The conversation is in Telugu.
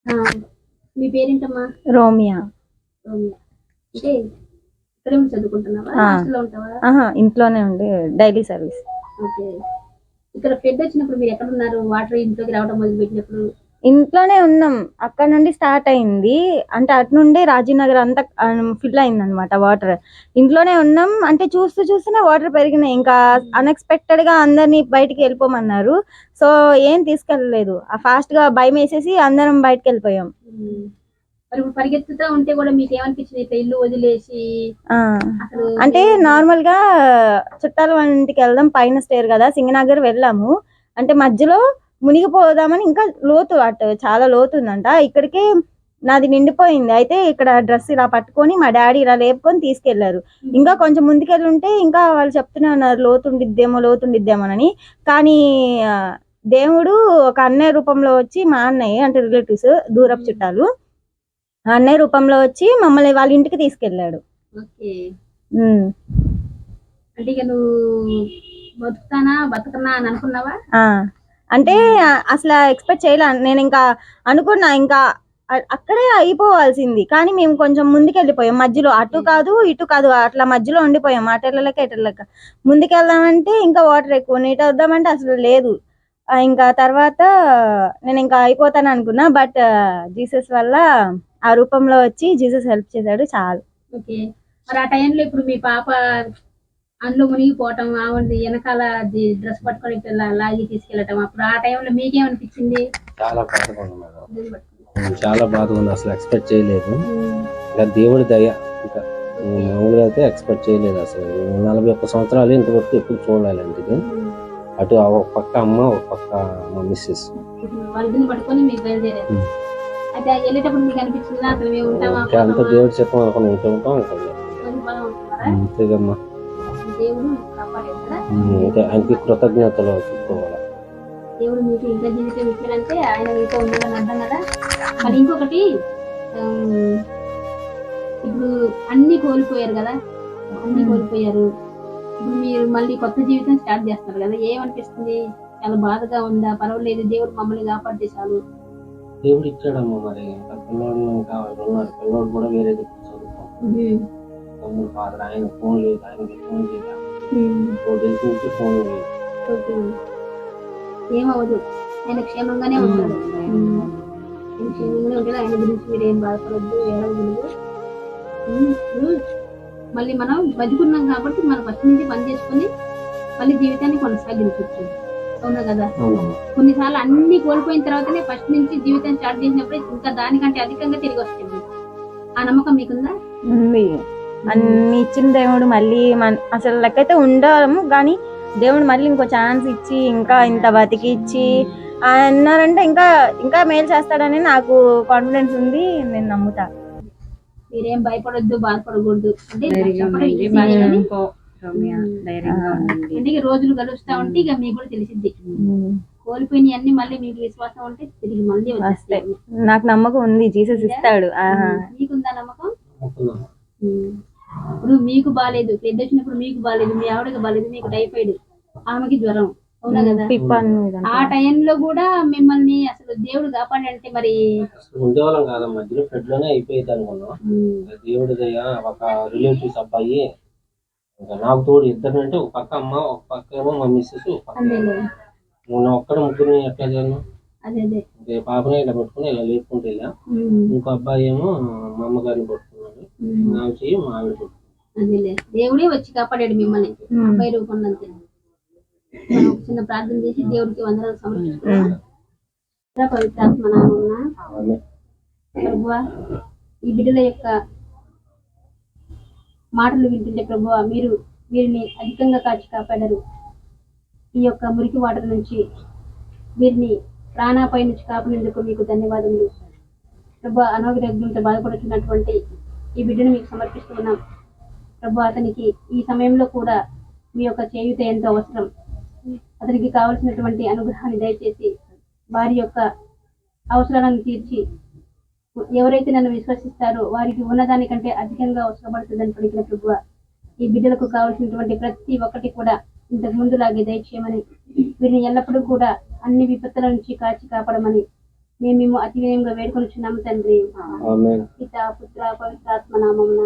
ఆ, మీ పేరేంటమ్మా? రోమియా. రోమియా. అంటే ఇక్కడే ఉండి చదువుకుంటున్నావా? హాస్టల్లో ఉంటావా? ఇంట్లోనే ఉండి డైలీ సర్వీస్. ఓకే. ఇక్కడ ఫ్లడ్ వచ్చినప్పుడు మీరు ఎక్కడ ఉన్నారు? వాటర్ ఇంట్లోకి రావడం మొదలు పెట్టినప్పుడు? ఇంట్లోనే ఉన్నాం. అక్కడ నుండి స్టార్ట్ అయింది. అంటే అటు నుండి రాజీనగర్ అంతా ఫిల్ అయింది అనమాట వాటర్. ఇంట్లోనే ఉన్నాం. అంటే చూస్తూనే వాటర్ పెరిగినాయి. ఇంకా అన్ఎక్స్పెక్టెడ్ గా అందరినీ బయటికి వెళ్ళిపోమన్నారు. సో ఏం తీసుకెళ్ళలేదు. ఫాస్ట్ గా భయం వేసేసి అందరం బయటకు వెళ్ళిపోయాం. మరి ఇప్పుడు పరిగెత్తుతా ఉంటే కూడా మీకు ఏమనిపించింది? ఇట్లా ఇల్లు వదిలేసి అంటే నార్మల్ గా చుట్టాల వాళ్ళ ఇంటికి వెళ్దాం, పైన స్టేర్ కదా, సింగనగర్ వెళ్ళాము. అంటే మధ్యలో మునిగిపోదామని, ఇంకా లోతు, అటు చాలా లోతు ఉందంట. ఇక్కడికి నాది నిండిపోయింది. అయితే ఇక్కడ డ్రెస్ ఇలా పట్టుకొని మా డాడీ ఇలా లేపుకొని తీసుకెళ్లారు. ఇంకా కొంచెం ముందుకెళ్ళి ఉంటే ఇంకా వాళ్ళు చెప్తూనే ఉన్నారు లోతుండిద్దేమోనని. కానీ దేవుడు ఒక అన్నయ్య రూపంలో వచ్చి, మా అన్నయ్య అంటే రిలేటివ్స్, దూరపు చుట్టాలు, అన్నయ్య రూపంలో వచ్చి మమ్మల్ని వాళ్ళ ఇంటికి తీసుకెళ్లాడు. అంటే ఇక నువ్వు బతుకనా అని అనుకున్నావా? అంటే అసలు ఎక్స్పెక్ట్ చేయలే. నేను ఇంకా అనుకున్నా ఇంకా అక్కడే అయిపోవాల్సింది. కానీ మేము కొంచెం ముందుకు వెళ్ళిపోయాం. మధ్యలో అటు కాదు ఇటు కాదు, అట్లా మధ్యలో ఉండిపోయాం. అటెళ్ళలేక ముందుకెళ్దామంటే ఇంకా వాటర్ ఎక్కువ, నీట్ వద్దామంటే అసలు లేదు. ఇంకా తర్వాత నేను ఇంకా అయిపోతాను అనుకున్నా. బట్ జీసస్ వల్ల ఆ రూపంలో వచ్చి జీసస్ హెల్ప్ చేశాడు. చాలు. ఓకే. మరి ఆ టైంలో ఇప్పుడు మీ పాప అందులో మునిగిపోవటం, ఆవిడ వెనకాల డ్రెస్ పట్టుకొని లాగి తీసుకెళ్ళటం, అప్పుడు ఆ టైంలో మీకేమనిపించింది? చాలా బాధగా ఉంది మేడం. చాలా బాధగా ఉంది. అసలు ఎక్స్పెక్ట్ చేయలేదు. ఇంకా దేవుడి దయ. ఇంకా మామూలుగా అయితే ఎక్స్పెక్ట్ చేయలేదు. అసలు 41 సంవత్సరాలు ఇంతవరకు ఎప్పుడు చూడాలంటే అటు ఒక పక్క అమ్మ, ఒక పక్క మా మిస్సెస్ వాళ్ళని పట్టుకొని మీకు బయలుదేరారు. అయితే వెళ్ళేటప్పుడు మీకు అనిపించిందా అసలు మేము ఉంటామా? అంత దేవుడి చెప్పం అనుకుని ఉంటాం అంతేగమ్మా. దేవుడు కాపాడారు. ఇంకా ఆయనకి కృతజ్ఞతలు చెప్పుకోవాలి. దేవుడు మీకు ఇంకా జీవితం ఇచ్చాడంటే ఆయన మీతో ఉండాలని అర్థం కదా. మరి ఇంకొకటి, ఇప్పుడు అన్ని కోల్పోయారు కదా, అన్ని కోల్పోయారు. ఇప్పుడు మీరు మళ్ళీ కొత్త జీవితం స్టార్ట్ చేస్తారు కదా, ఏమనిపిస్తుంది? చాలా బాధగా ఉందా? పర్వాలేదు, దేవుడు మమ్మల్ని కాపాడితే చాలు. దేవుడు ఇచ్చాడమ్మా. మరి ఇంకా పిల్లోడు కూడా వేరే చదువుతాం. తమ్ముడు ఫాదర్, ఆయన ఫోన్ లేదు, ఆయనకి ఫోన్ చేయాలి. ఫోన్ లేదు. ఏమవదు, ఆయన క్షేమంగానే ఉంటాడు. క్షేమంగానే ఉంటాడు. ఆయన గురించి మీరు ఏం బాధపడద్దు, ఏడవకూడదు. మళ్ళీ మనం బతుకున్నాం కాబట్టి మనం ఫస్ట్ నుంచి పని చేసుకుని మళ్ళీ జీవితాన్ని కొనసాగించవచ్చు. అవునా కదా? కొన్నిసార్లు అన్ని కోల్పోయిన తర్వాతనే ఫస్ట్ నుంచి జీవితం స్టార్ట్ చేసినప్పుడే ఇంకా దానికంటే అధికంగా తిరిగి వస్తుంది. ఆ నమ్మకం మీకుందా? ఉంది. అన్ని ఇచ్చిన దేవుడు మళ్ళీ అసలు లెక్కైతే ఉండము, కానీ దేవుడు మళ్ళీ ఇంకో ఛాన్స్ ఇచ్చి ఇంకా ఇంత బతికి ఇచ్చి అన్నారంటే ఇంకా ఇంకా మేలు చేస్తాడని నాకు కాన్ఫిడెన్స్ ఉంది. నేను నమ్ముతా. మీరేం భయపడొద్దు, బాధపడకూడదు. అంటే రోజులు గడుస్తా ఉంటే ఇక మీకు కూడా తెలిసిద్ది. కోల్పోయిన అన్ని మళ్ళీ మీకు విశ్వాసం ఉంటే తిరిగి మళ్ళీ వస్తాయి. నాకు నమ్మకం ఉంది, జీసస్ ఇస్తాడు. మీకుందా నమ్మకం? ఇప్పుడు మీకు బాగాలేదు, పెద్ద వచ్చినప్పుడు మీకు బాగాలేదు, మీ ఆవిడకి బాగాలేదు, మీకు టైఫాయిడ్, ఆమెకి జ్వరం, అవునా కదా? ఆ టైంలో కూడా మిమ్మల్ని అసలు దేవుడు కాపాడంటే మరి ఉండేవాళ్ళం కాదు. మధ్యలో ఫ్లడ్ లోనే అయిపోయేది అనుకున్నాం. దేవుడి దయ. ఒక రిలేటివ్స్ అబ్బాయి ఇంకా నాకు తోడు ఇద్దరు, అంటే ఒక పక్క అమ్మ, ఒక పక్క ఏమో మా మిస్సెస్, ఒక పక్క మొన్న ఒక్కడ ముగ్గురిని ఎట్లా చేయను. పాపని ఇలా పట్టుకుని ఇలా లేపుకుంటే వెళ్ళా. ఇంకో అబ్బాయి ఏమో మా అమ్మగారిని పట్టుకున్నాడు, నాకు చెయ్యి మా ఆవిడ పట్టుకున్నాడు. దేవుడే వచ్చి కాపాడాడు మిమ్మల్ని అబ్బాయి రూపంలో. చిన్న ప్రార్థన చేసి దేవుడికి వందనాలు సమర్పిస్తున్నాం. పవిత్రాత్మ నామమున ప్రభువా, ఈ బిడ్డల యొక్క మాటలు వింటుంటే ప్రభువా, మీరు వీరిని అధికంగా కాచి కాపాడారు. ఈ యొక్క మురికి వాటర్ నుంచి వీరిని ప్రాణాపై నుంచి కాపాడేందుకు మీకు ధన్యవాదములు ప్రభువా. అనారోగ్యంతో బాధపడుతున్నటువంటి ఈ బిడ్డను మీకు సమర్పిస్తున్నాం ప్రభువా. అతనికి ఈ సమయంలో కూడా మీ యొక్క చేయూత ఎంతో అవసరం. అతనికి కావలసినటువంటి అనుగ్రహాన్ని దయచేసి వారి యొక్క అవసరాలను తీర్చి, ఎవరైతే నన్ను విశ్వసిస్తారో వారికి ఉన్నదానికంటే అధికంగా అవసరపడుతుందని పలికిన ప్రభువా, ఈ బిడ్డలకు కావలసినటువంటి ప్రతి ఒక్కటి కూడా ఇంతకు ముందులాగే దయచేయమని, వీరిని ఎల్లప్పుడూ కూడా అన్ని విపత్తుల నుంచి కాచి కాపాడమని మేము అతి వినయంగా వేడుకొనిచున్నాము తండ్రి. ఆమేన్. పిత పుత్ర పవిత్రాత్మ నామమున